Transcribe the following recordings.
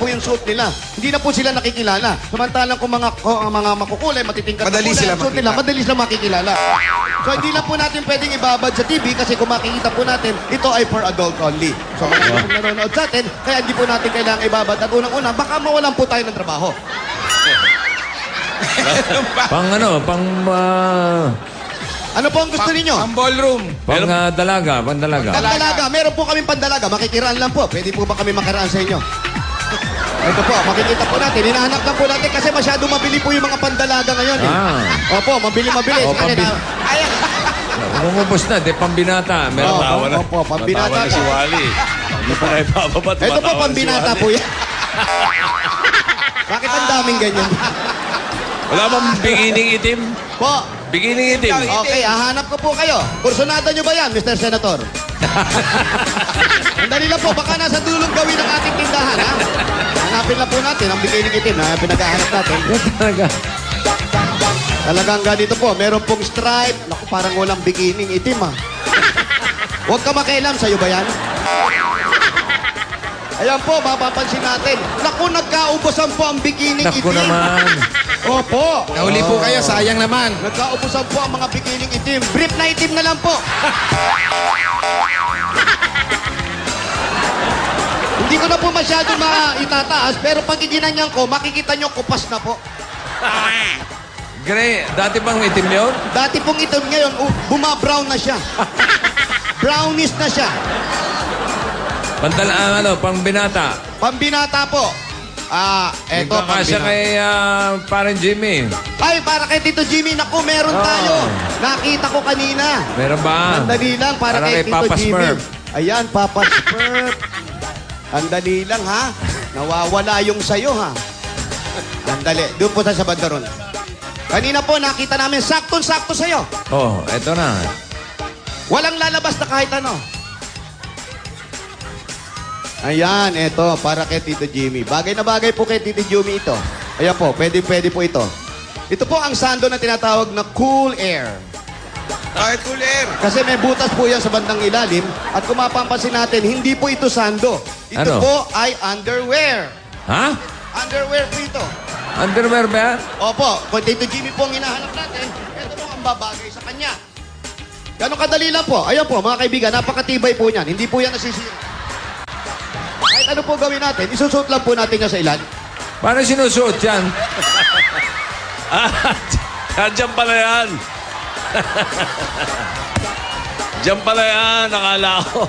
po yung suot nila. Hindi na po sila nakikilala. Samantalang kung mga makukulay, matitingkad na Madali kulay, sila ang suot nila, makita. madali sila makikilala. So hindi lang po natin pwedeng ibabad sa TV kasi kung makikita po natin, ito ay for adult only. So marami pong nanonood sa atin, kaya hindi po natin kailangan ibabad. At unang-una, baka mawalan po tayo ng trabaho. Ano po ang gusto ninyo? Ang ballroom. Pandalaga. Pandalaga. Meron po kaming pandalaga. Makikiraan lang po. Pwede po ba kami makiraan sa inyo? Ito po, makikita po natin. Hinahanap lang po natin kasi masyado mabili po yung mga pandalaga ngayon. Eh. Opo, mabili. O, umubos na, de pambinata. Meron pa. Opo, pambinata. Matawa na si Wally. Hindi pa na ipapabat. Ito po, pambinata po yan. Bakit ang daming ganyan? Wala bang bikining itim? Po, Bikining itim. okay, hahanap ko po kayo. Kursunada nyo ba yan, Mr. Senator? Ang dali lang po, baka nasa dulong gawin ng ating tindahan, ha? Hanapin lang po natin ang bikining itim na pinaghahanap natin. Talagang ganito po, meron pong stripe. Naku, parang walang bikining itim, ha? Huwag ka makialam, sa'yo ba yan? Ayan po, mapapansin natin. Naku, nagkaubusan po ang bikining itim. Naku naman. Opo. Nahuli po kayo, sayang naman. Nagkaubusan po ang mga bikining itim. Brief na itim na lang po. Hindi ko na po masyado maitataas, pero pag iginanyan ko, makikita nyo kupas na po. Gray, dati bang itim yun? Dati pong itim ngayon, bumabrown na siya. Brownish na siya. Pangbinata. Pambinata po. Eto, Kasya pambinata. kay parang Jimmy. Ay, para kay Tito Jimmy, naku, meron tayo. Nakita ko kanina. Meron ba? Andali lang, para kay Tito Papa Jimmy. Smurf. Ayan, Papa Smurf. Andali lang, ha? Nawawala yung sayo, ha? Andali. Doon po sa bandaron. Kanina po, nakita namin, saktong-sakto sa'yo. Oh, eto na. Walang lalabas na kahit ano. Ayan, eto, para kay Tito Jimmy. Bagay na bagay po kay Tito Jimmy ito. Ayan po, pwede po ito. Ito po ang sando na tinatawag na cool air. Bakit cooler? Kasi may butas po yan sa bandang ilalim. At kung mapapansin natin, hindi po ito sando. Ito Ano? po ay underwear. Ha? Underwear po ito. Underwear ba? Opo, kung Tito Jimmy po ang hinahanap natin, ito po ang babagay sa kanya. Ganun kadali lang po. Ayan po, mga kaibigan, napakatibay po niyan. Hindi po yan nasisira. Kahit ano po gawin natin, isusuot lang po natin niya sa ilan. Paano sinusuot yan? Diyan pala yan. Diyan pala yan, nakala ko.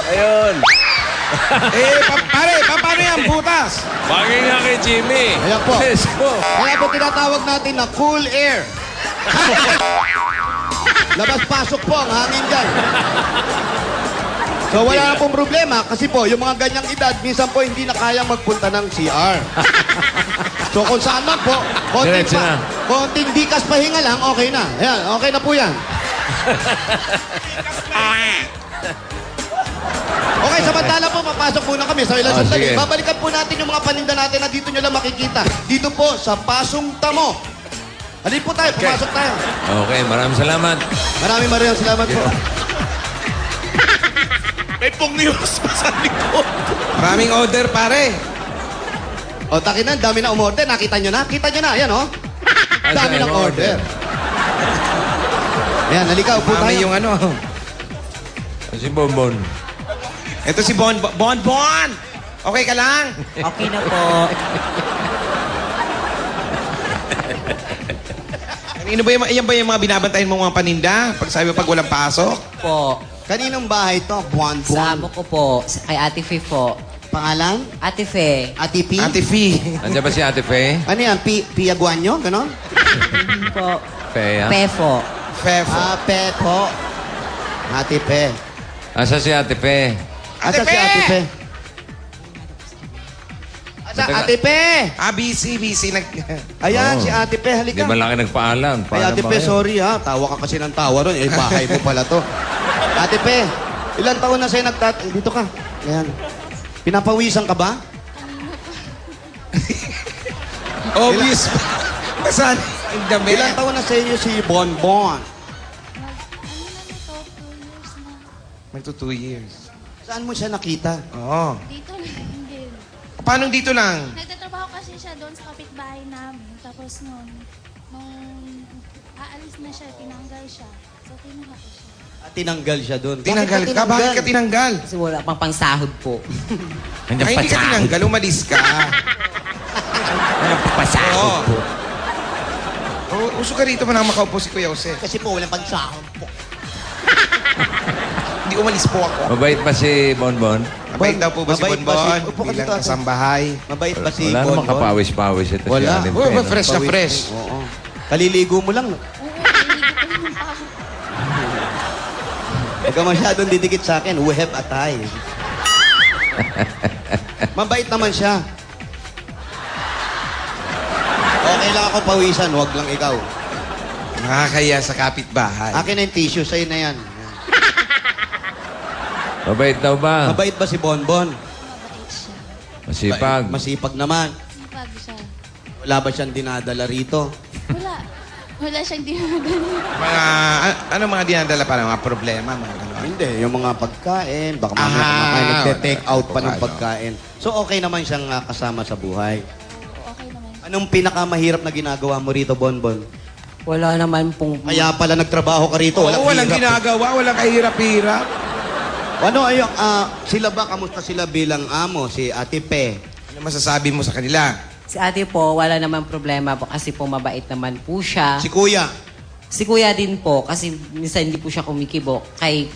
Ayun. Paano yan, butas? Bagay nga kay Jimmy. Ayan po. Yes po. Kaya po tinatawag natin na cool air. Labas-pasok po ang hangin dyan. So wala na pong problema kasi po yung mga ganyang edad minsan po hindi na kayang magpunta ng CR. So kung saan man po, Diretso na. konting dikas pahinga lang, okay na. Ayan, okay na po yan. Okay, samantala po, papasok muna kami sa ilang sandali. sige. Babalikan po natin yung mga paninda natin na dito nyo lang makikita. Dito po sa Pasong Tamo. Halin po tayo, pumasok tayo. Okay, maraming salamat. Maraming salamat po. May pong news pa sa likod. Maraming order, pare. O, takin na, dami na umorder. Nakita nyo na? Kita nyo na, ayan o. Dami ng order. Ayan, halika, upo Marami tayo. yung ano. Si Bonbon. Ito si Bon. Bon! Okay ka lang? Okay na po. Kanino ba yan ba yung mga binabantayan mong mga paninda? Pag sabi mo pag walang pasok? Po. Kaninong bahay to? Sa Buwan-buwan. amo ko po. Kay Ate Fe po. Pangalan? Ate Fe. Ate P? Ate Fee. Nandiyan ba si Ate Fe? Ano yan? Piaguanyo? Ganon? Po. Fe, ha? Pefo. Fefo. Pe po. Ate Pe. Asa si Ate Fe? Asa si Pe! Ate Pe? Asa Ate Pe? busy. Ayan, Oo. si Ate Pe. Hindi Halika. ba laki nagpaalam? Ay, Paano Ate ba Pe, kayo? sorry ha. Tawa ka kasi ng tawa ron. Eh, bahay mo pala to. Ate Pe, ilang taon na sa'yo dito ka. Ayan. Pinapawisan ka ba? Obvious. Saan? Ang dami. Ilang taon na sa inyo si Bonbon? Magto 2 years. Saan mo siya nakita? Oo. Dito lang din. Paano dito lang? Nagtatrabaho kasi siya doon sa kapitbahay namin. Tapos nung aalis na siya, tinanggal siya. So, kinuha ko siya. Tinanggal siya doon. Tinanggal ka? Bakit ka tinanggal? Kasi wala pang pangsahod po. Ay, hindi ka tinanggal. Umalis ka. Pasahod Oo. po. Uso ka rito pa nang makaupo si Kuya Jose. Kasi po, walang pansahod po. Hindi umalis po ako. Mabait ba si Bonbon? Mabait daw po ba si Mabait ba Bonbon? si- Upo ka Bilang dito, ate. kasambahay. Mabait ba si Wala namang Bonbon? kapawis-pawis ito si Wala. Alim Oh, Pen. fresh na fresh. Oo. Kaliligo mo lang. Oo, naliligo ko yung pako. Huwag ka masyadong didikit sa akin. We have a tie. Mabait naman siya. Okay lang ako pawisan, wag lang ikaw. Nakakaya sa kapitbahay. Akin na yung tissue, sa'yo na yan. Mabait daw ba? Mabait ba si Bonbon? Mabait siya. Masipag. Masipag naman. Sipag siya. Wala ba siyang dinadala rito? Wala. Wala siyang dinadala. Ano mga dinadala para mga problema? Mga ganun. Hindi, yung mga pagkain. Baka mamaya kumakain, nagte-take out pa ng Ano? pagkain. So okay naman siyang kasama sa buhay. Oo, okay naman. Anong pinakamahirap na ginagawa mo rito, Bonbon? Wala naman pong... Kaya pala nagtrabaho ka rito. Oo, walang hirap. ginagawa, walang kahirap-hirap. Ano ayun, sila ba, kamusta sila bilang amo, si Ate Pe? Ano masasabi mo sa kanila? Si ate po, wala naman problema po kasi po mabait naman po siya. Si Kuya? Si kuya din po kasi minsan hindi po siya kumikibo.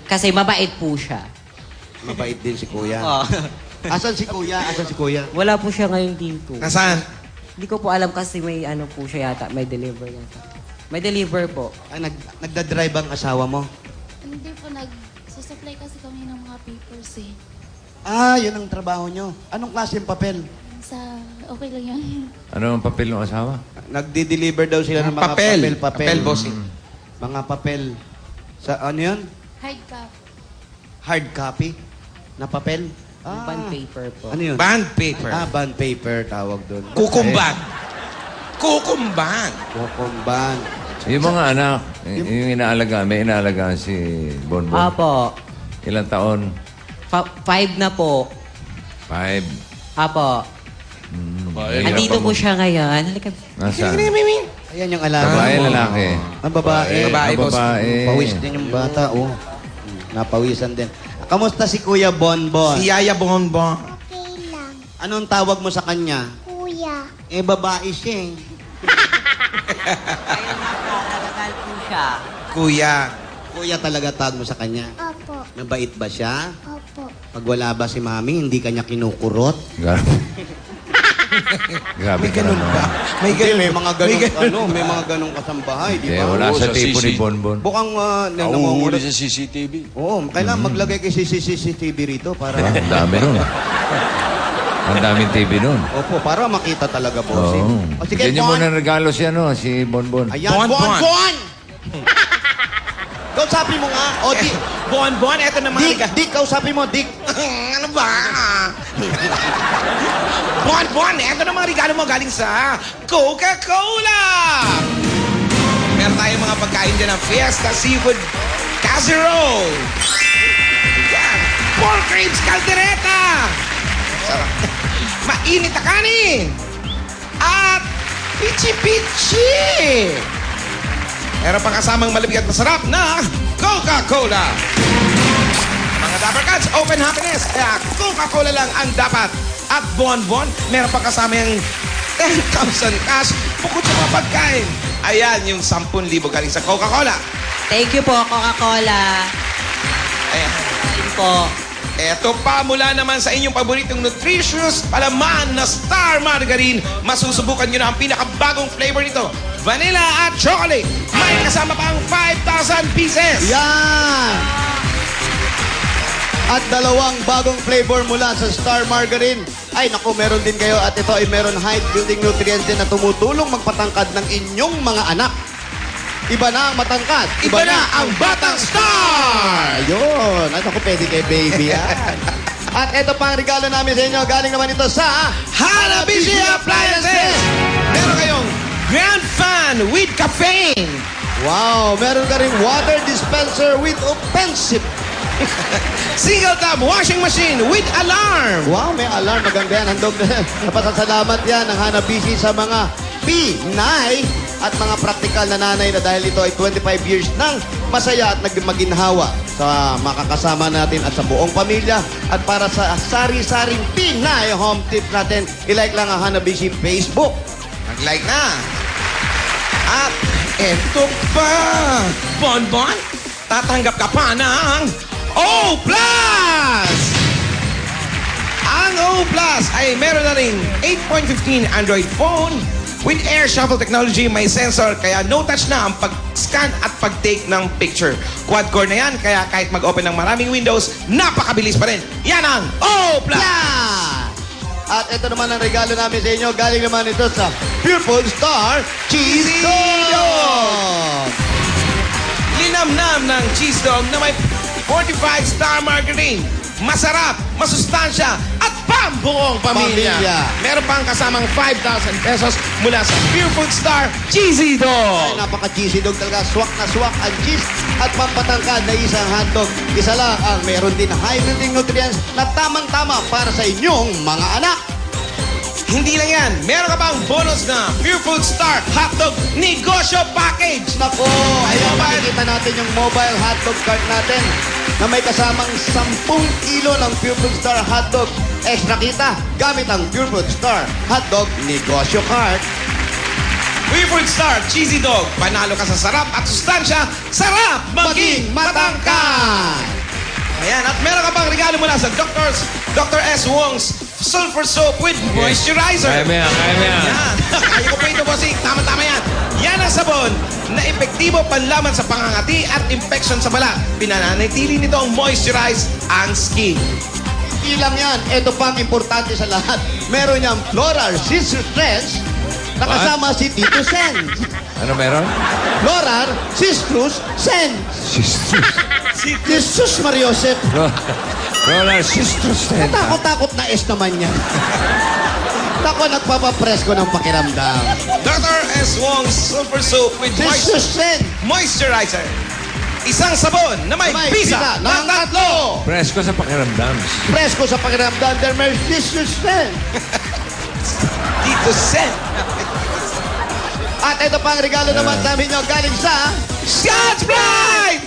Kasi mabait po siya. Mabait din si Kuya. Oh. Asan si Kuya? Asan si Kuya? Wala po siya ngayon dito. Nasaan? Hindi ko po alam kasi may ano po siya yata. May deliver yata. May deliver po. Nagdadrive ang asawa mo? Hindi po, nag-supply kasi kami ng mga papers eh. Yun ang trabaho nyo. Anong klaseng papel? Sa, okay lang yun. Ano ang papel ng asawa? Nagdi-deliver daw sila ng mga Papel. papel. Papel, bossing. Mga papel. Sa ano yun? Hard copy. Hard copy? Na papel? Bond paper po. Ano yun? Band paper. Bond paper tawag doon. Kukumban. Kukumban. Kukumban. Yung mga anak, yung inaalaga, may inaalagaan si Bonbon. Apo. Ilang taon? 5 na po. 5. Apo. Ay, Andito po siya ngayon. Halika. Nasaan? Ayan yung alaga Babae, mo. lalaki. Ang babae. Babae, boss. Babae. Pawis din yung bata, oh. Napawisan din. Kamusta si Kuya Bonbon? Si Yaya Bonbon. Okay lang, Anong tawag mo sa kanya? kuya. Babae siya eh. Nagagal po siya. Kuya. Kuya talaga tawag mo sa kanya. Opo, Mabait ba siya? opo. Pag wala ba si Mami, hindi kanya kinukurot? Grabe. Grabe May ka ganun naman. ba? May Hindi, ganun. may mga ganong, May ganun. may mga ganong kasambahay, di Hindi, ba? wala Oo, sa sa tipo CC. ni Bonbon. Bukang Nahuhuli sa CCTV. Oo, kailangan maglagay kay CCTV rito para... Ang dami nun. Ang daming TV nun. Opo, para makita talaga, bossing. Oo. O sige, Bigyan niyo Bon. muna ng regalo si, si Bonbon. Ayan, Bon, Bon, Bon. Bon! Kausapin mo nga. O, Dick. Bonbon, eto na Dick, kausapin mo, Dick. Ano ba? Bonbon, eto na mga regalo mo galing sa Coca-Cola! Meron tayong mga pagkain dyan ng Fiesta Seafood Casserole. Yan. Pork ribs caldereta. Sarap. Mainit na kanin. At pichi-pichi. Meron pang kasamang malabig at masarap na Coca-Cola. Mga Dapper Cats, open happiness. Kaya Coca-Cola lang ang dapat. At Bonbon, meron pang kasama yung 10,000 cash bukod sa mga pagkain. Ayan, yung 10,000 galing sa Coca-Cola. Thank you po, Coca-Cola. Ayan. Ayun po. Eto pa mula naman sa inyong paboritong nutritious palaman na Star Margarine. Masusubukan nyo na ang pinakabagong flavor nito. Vanilla at chocolate. May kasama pang 5,000 pieces. Yan! At dalawang bagong flavor mula sa Star Margarine. Ay, naku, meron din kayo. At ito ay meron height building nutrients din na tumutulong magpatangkad ng inyong mga anak. Iba na ang matangkad. Iba na ang Batang Star! Ayun. Ay, naku, pwede kay baby yan. At ito pa ang regalo namin sa inyo. Galing naman ito sa Hanabishi Appliances! Meron kayong Grand Fan with caffeine. Wow, meron ka ring water dispenser with offensive Single tub washing machine with alarm. Wow, may alarm. Maganda yan. Handog na. Napasasalamat yan ng Hanabishi sa mga Pinay at mga praktikal na nanay na dahil ito ay 25 years ng masaya at nagmaginhawa sa makakasama natin at sa buong pamilya. At para sa sari-saring Pinay home tip natin, ilike lang ang Hanabishi Facebook. Mag-like na. At eto pa, Bonbon, tatanggap ka pa ng O+! Ang O+, ay meron na rin 8.15 Android phone with air shuffle technology, may sensor, kaya no touch na ang pag-scan at pag-take ng picture. Quad-core na yan, kaya kahit mag-open ng maraming windows, napakabilis pa rin. Yan ang O+! Yeah! At ito naman ang regalo namin sa inyo. Galing naman ito sa Pure Food Star Cheese Dog! Linamnam ng cheese dog na may 45 star margarine. Masarap, masustansya, at pambuong pamilya. Pamilya. Meron pang kasamang 5,000 pesos mula sa Pure Food Star Cheesy Ay, Dog. napaka-cheesy dog talaga. Swak na swak ang cheese at pampatangkad na isang hotdog. Isa lang ang meron din high-rating nutrients na tamang-tama para sa inyong mga anak. Hindi lang yan, meron ka pang bonus na Pure Food Star Hotdog Negosyo Package. Nako, ayan, makikita natin yung mobile hotdog cart natin na may kasamang 10 kilo ng Pure Food Star hotdog. Extra kita gamit ang Pure Food Star Hotdog Negosyo Cart. Pure Food Star Cheesy Dog. Panalo ka sa sarap at sustansya. Sarap maging matangkad. Ayan, at meron ka pang regalo mula sa Dr. S. Wong's Sulfur Soap with Moisturizer. Kaya mo yan, kaya mo yan. Yan. Kaya ko po ito, bossing. Tama-tama yan. Yan ang sabon na epektibo panlaban sa pangangati at infection sa balat. Pinananatili nito ang moisturize ang skin. Ilang yan. Ito pang importante sa lahat. Meron niyang Floral Citrus Sense na kasama si Tito Sen. Ano meron? Floral Citrus Sense. Jesus Mariosep. Roller Citrus Sense. Takot-takot na S naman yan. Ako nagpapapresko ng pakiramdam. Dr. S. Wong's Sulfur Soap with Jesus Sen. Moisturizer. Isang sabon na may pisa ng tatlo. Presko sa pakiramdam. Presko sa pakiramdam. There may Jesus Sen. Dito Sen. At ito pang regalo naman sa amin nyo galing sa Scotch Brite!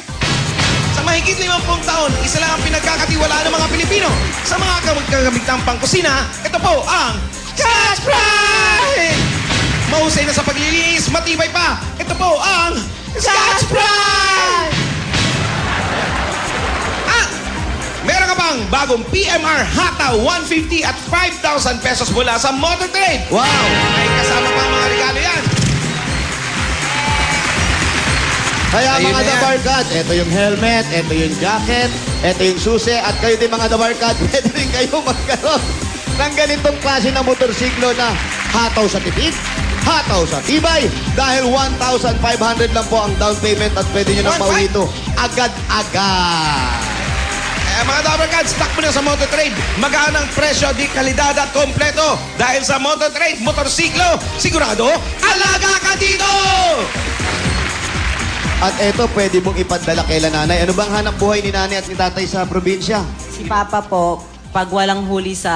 Sa mahigit 50 taon, isa lang ang pinagkakatiwalaan ng mga Pilipino. Sa mga kagamitang pangkusina, ito po ang Scotch Brite! Mahusay na sa paglilinis, matibay pa. Ito po ang Scotch Brite! At meron ka pang bagong PMR Hata 150 at 5,000 pesos mula sa Motor Trade. Wow! May kasama pa mga regalo yan. Kaya Ayun mga na yan. Dabarkad, ito yung helmet, ito yung jacket, ito yung susi, at kayo din mga Dabarkad, pwede rin kayo magkaroon ng ganitong klase na motorsiklo na hataw sa tipid, hataw sa tibay, dahil 1,500 lang po ang down payment at pwede nyo nang 1,500? pauwi ito agad-agad. Kaya mga Dabarkad, stock mo na sa Motor Trade. Magaan ang presyo, di kalidad at kompleto. Dahil sa Motor Trade, motorsiklo, sigurado, alaga ka dito! At ito, pwede mong ipadala kay nanay. Ano bang hanap buhay ni nanay at ni tatay sa probinsya? Si Papa po, pag walang huli sa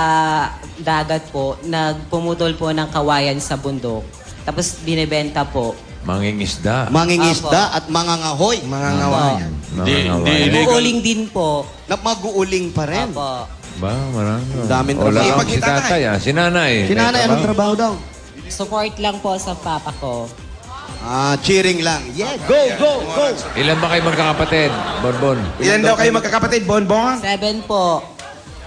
dagat po, nagpumutol po ng kawayan sa bundok. Tapos binibenta po. Mangingisda. Mangingisda at mangangahoy. Mga ngawayan. Uuling din po. Na mag-uuling pa rin. Opo. Ba, marami. Daming Wala trabaho. akong si tatay, ah. Si nanay. Si nanay, anong trabaho daw? Support lang po sa Papa ko. Cheering lang. Yeah, go, go, go. Ilan ba kayo magkakapatid, Bonbon? Ilan daw kayo magkakapatid, Bonbon? 7 po.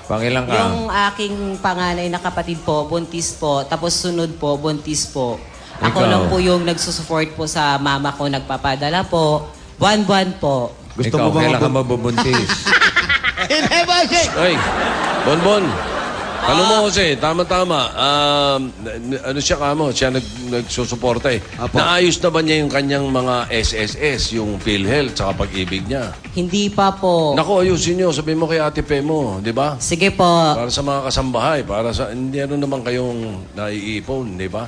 Pangilang ka? Yung aking panganay na kapatid po, buntis po. Tapos sunod po, buntis po. Ako Ikaw? lang po yung nagsusupport po sa mama ko, nagpapadala po. Buwan-buwan po. Gusto Ikaw, mo bang kailan ka mabubuntis? Hindi ba, Jake? Ay, Bonbon. Tanong mo kasi, tama-tama. Ano siya kamo? Siya nagsusuporta eh. Apo. Naayos na ba niya yung kanyang mga SSS, yung PhilHealth, saka pag-ibig niya? Hindi pa po. Naku, ayusin niyo. Sabihin mo kay Ate Pe mo, di ba? Sige po. Para sa mga kasambahay, para sa, hindi ano naman kayong naiipon, di ba?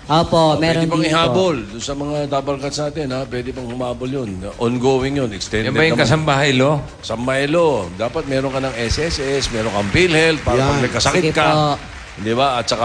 Opo, meron Pwede pang din po. ihabol doon sa mga double cuts natin, ha? Pwede pang humabol yun. Ongoing yun, extended Yan ba yung naman. kasambahay lo? Sa Milo, dapat meron ka ng SSS, meron kang PhilHealth para Yan. pag nagkasakit Sige ka. po. Di ba? At saka